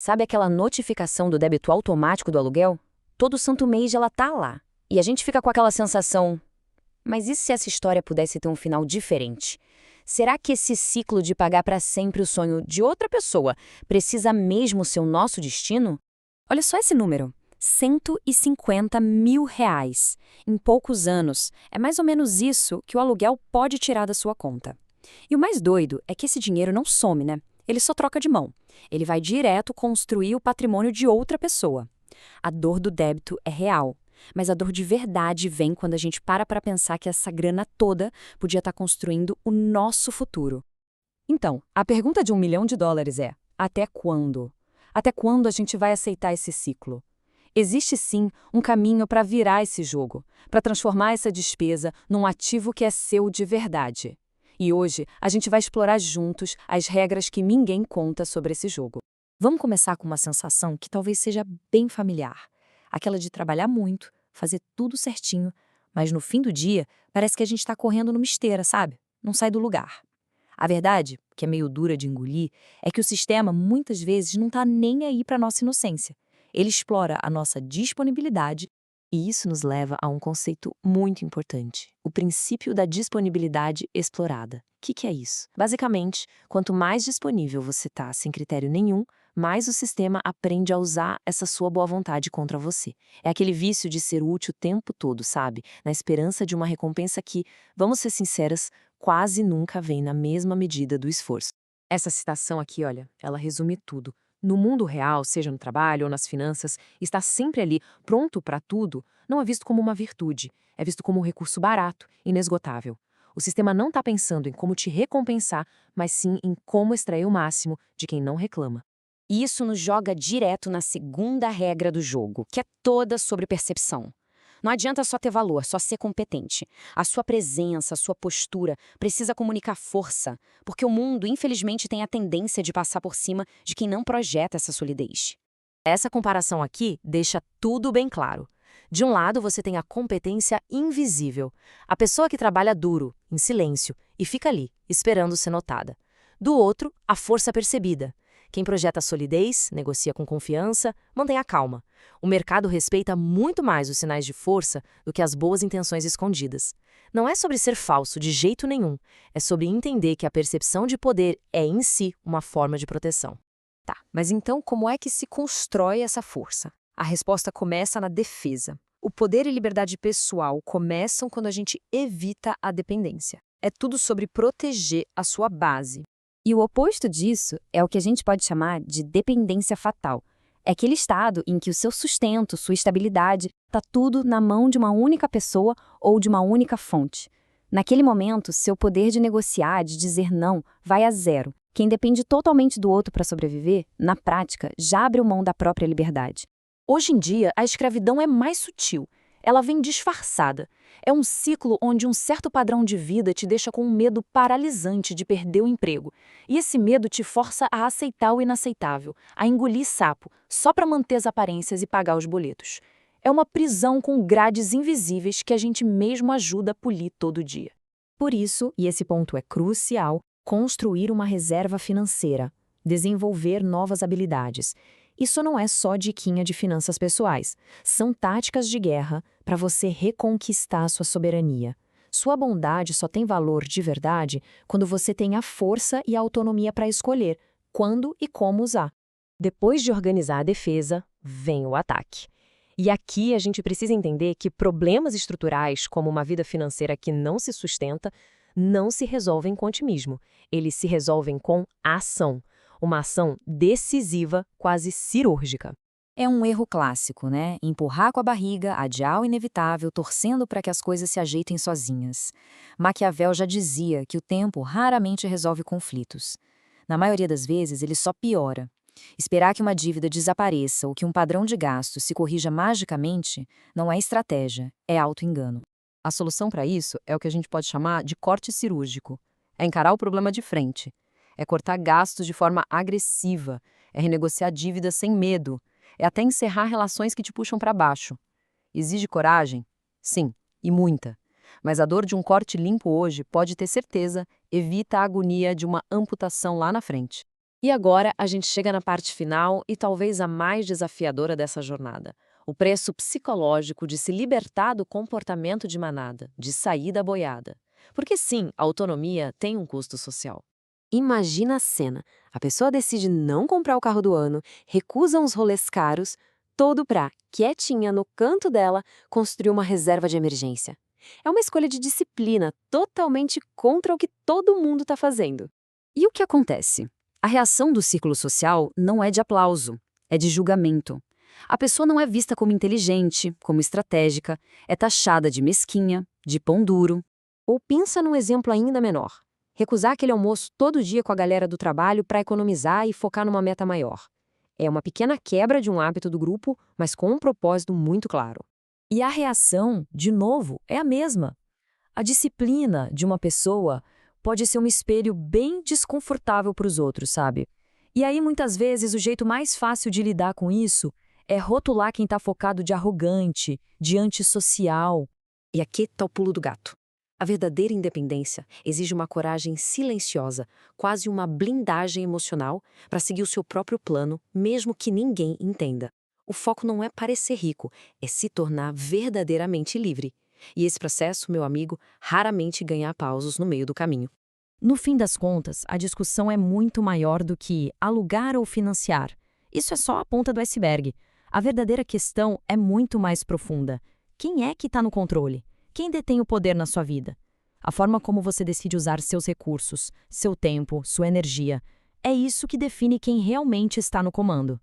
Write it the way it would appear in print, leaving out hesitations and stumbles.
Sabe aquela notificação do débito automático do aluguel? Todo santo mês ela tá lá. E a gente fica com aquela sensação, mas e se essa história pudesse ter um final diferente? Será que esse ciclo de pagar para sempre o sonho de outra pessoa precisa mesmo ser o nosso destino? Olha só esse número. R$ 150 mil. Em poucos anos, é mais ou menos isso que o aluguel pode tirar da sua conta. E o mais doido é que esse dinheiro não some, né? Ele só troca de mão. Ele vai direto construir o patrimônio de outra pessoa. A dor do débito é real, mas a dor de verdade vem quando a gente para pensar que essa grana toda podia estar construindo o nosso futuro. Então, a pergunta de US$ 1 milhão é: até quando? Até quando a gente vai aceitar esse ciclo? Existe sim um caminho para virar esse jogo, para transformar essa despesa num ativo que é seu de verdade. E hoje a gente vai explorar juntos as regras que ninguém conta sobre esse jogo. Vamos começar com uma sensação que talvez seja bem familiar. Aquela de trabalhar muito, fazer tudo certinho, mas no fim do dia parece que a gente está correndo numa esteira, sabe? Não sai do lugar. A verdade, que é meio dura de engolir, é que o sistema muitas vezes não está nem aí para a nossa inocência. Ele explora a nossa disponibilidade e isso nos leva a um conceito muito importante, o princípio da disponibilidade explorada. O que é isso? Basicamente, quanto mais disponível você está sem critério nenhum, mais o sistema aprende a usar essa sua boa vontade contra você. É aquele vício de ser útil o tempo todo, sabe? Na esperança de uma recompensa que, vamos ser sinceras, quase nunca vem na mesma medida do esforço. Essa citação aqui, olha, ela resume tudo. No mundo real, seja no trabalho ou nas finanças, estar sempre ali, pronto para tudo, não é visto como uma virtude, é visto como um recurso barato, inesgotável. O sistema não está pensando em como te recompensar, mas sim em como extrair o máximo de quem não reclama. E isso nos joga direto na segunda regra do jogo, que é toda sobre percepção. Não adianta só ter valor, só ser competente. A sua presença, a sua postura precisa comunicar força, porque o mundo, infelizmente, tem a tendência de passar por cima de quem não projeta essa solidez. Essa comparação aqui deixa tudo bem claro. De um lado, você tem a competência invisível, a pessoa que trabalha duro, em silêncio, e fica ali, esperando ser notada. Do outro, a força percebida. Quem projeta solidez, negocia com confiança, mantém a calma. O mercado respeita muito mais os sinais de força do que as boas intenções escondidas. Não é sobre ser falso de jeito nenhum, é sobre entender que a percepção de poder é em si uma forma de proteção. Tá, mas então como é que se constrói essa força? A resposta começa na defesa. O poder e liberdade pessoal começam quando a gente evita a dependência. É tudo sobre proteger a sua base. E o oposto disso é o que a gente pode chamar de dependência fatal. É aquele estado em que o seu sustento, sua estabilidade, está tudo na mão de uma única pessoa ou de uma única fonte. Naquele momento, seu poder de negociar, de dizer não, vai a zero. Quem depende totalmente do outro para sobreviver, na prática, já abriu mão da própria liberdade. Hoje em dia, a escravidão é mais sutil. Ela vem disfarçada. É um ciclo onde um certo padrão de vida te deixa com um medo paralisante de perder o emprego. E esse medo te força a aceitar o inaceitável, a engolir sapo, só para manter as aparências e pagar os boletos. É uma prisão com grades invisíveis que a gente mesmo ajuda a polir todo dia. Por isso, e esse ponto é crucial, construir uma reserva financeira, desenvolver novas habilidades. Isso não é só diquinha de finanças pessoais. São táticas de guerra para você reconquistar sua soberania. Sua bondade só tem valor de verdade quando você tem a força e a autonomia para escolher quando e como usar. Depois de organizar a defesa, vem o ataque. E aqui a gente precisa entender que problemas estruturais, como uma vida financeira que não se sustenta, não se resolvem com otimismo. Eles se resolvem com ação. Uma ação decisiva, quase cirúrgica. É um erro clássico, né? Empurrar com a barriga, adiar o inevitável, torcendo para que as coisas se ajeitem sozinhas. Maquiavel já dizia que o tempo raramente resolve conflitos. Na maioria das vezes, ele só piora. Esperar que uma dívida desapareça ou que um padrão de gasto se corrija magicamente não é estratégia, é auto-engano. A solução para isso é o que a gente pode chamar de corte cirúrgico. É encarar o problema de frente. É cortar gastos de forma agressiva, é renegociar dívidas sem medo, é até encerrar relações que te puxam para baixo. Exige coragem? Sim, e muita. Mas a dor de um corte limpo hoje, pode ter certeza, evita a agonia de uma amputação lá na frente. E agora a gente chega na parte final e talvez a mais desafiadora dessa jornada. O preço psicológico de se libertar do comportamento de manada, de sair da boiada. Porque sim, a autonomia tem um custo social. Imagina a cena. A pessoa decide não comprar o carro do ano, recusa uns rolês caros, todo pra, quietinha no canto dela, construir uma reserva de emergência. É uma escolha de disciplina totalmente contra o que todo mundo está fazendo. E o que acontece? A reação do círculo social não é de aplauso, é de julgamento. A pessoa não é vista como inteligente, como estratégica, é taxada de mesquinha, de pão duro. Ou pensa num exemplo ainda menor. Recusar aquele almoço todo dia com a galera do trabalho para economizar e focar numa meta maior. É uma pequena quebra de um hábito do grupo, mas com um propósito muito claro. E a reação, de novo, é a mesma. A disciplina de uma pessoa pode ser um espelho bem desconfortável para os outros, sabe? E aí, muitas vezes, o jeito mais fácil de lidar com isso é rotular quem está focado de arrogante, de antissocial. E aqui está o pulo do gato. A verdadeira independência exige uma coragem silenciosa, quase uma blindagem emocional, para seguir o seu próprio plano, mesmo que ninguém entenda. O foco não é parecer rico, é se tornar verdadeiramente livre. E esse processo, meu amigo, raramente ganha aplausos no meio do caminho. No fim das contas, a discussão é muito maior do que alugar ou financiar. Isso é só a ponta do iceberg. A verdadeira questão é muito mais profunda. Quem é que está no controle? Quem detém o poder na sua vida? A forma como você decide usar seus recursos, seu tempo, sua energia. É isso que define quem realmente está no comando.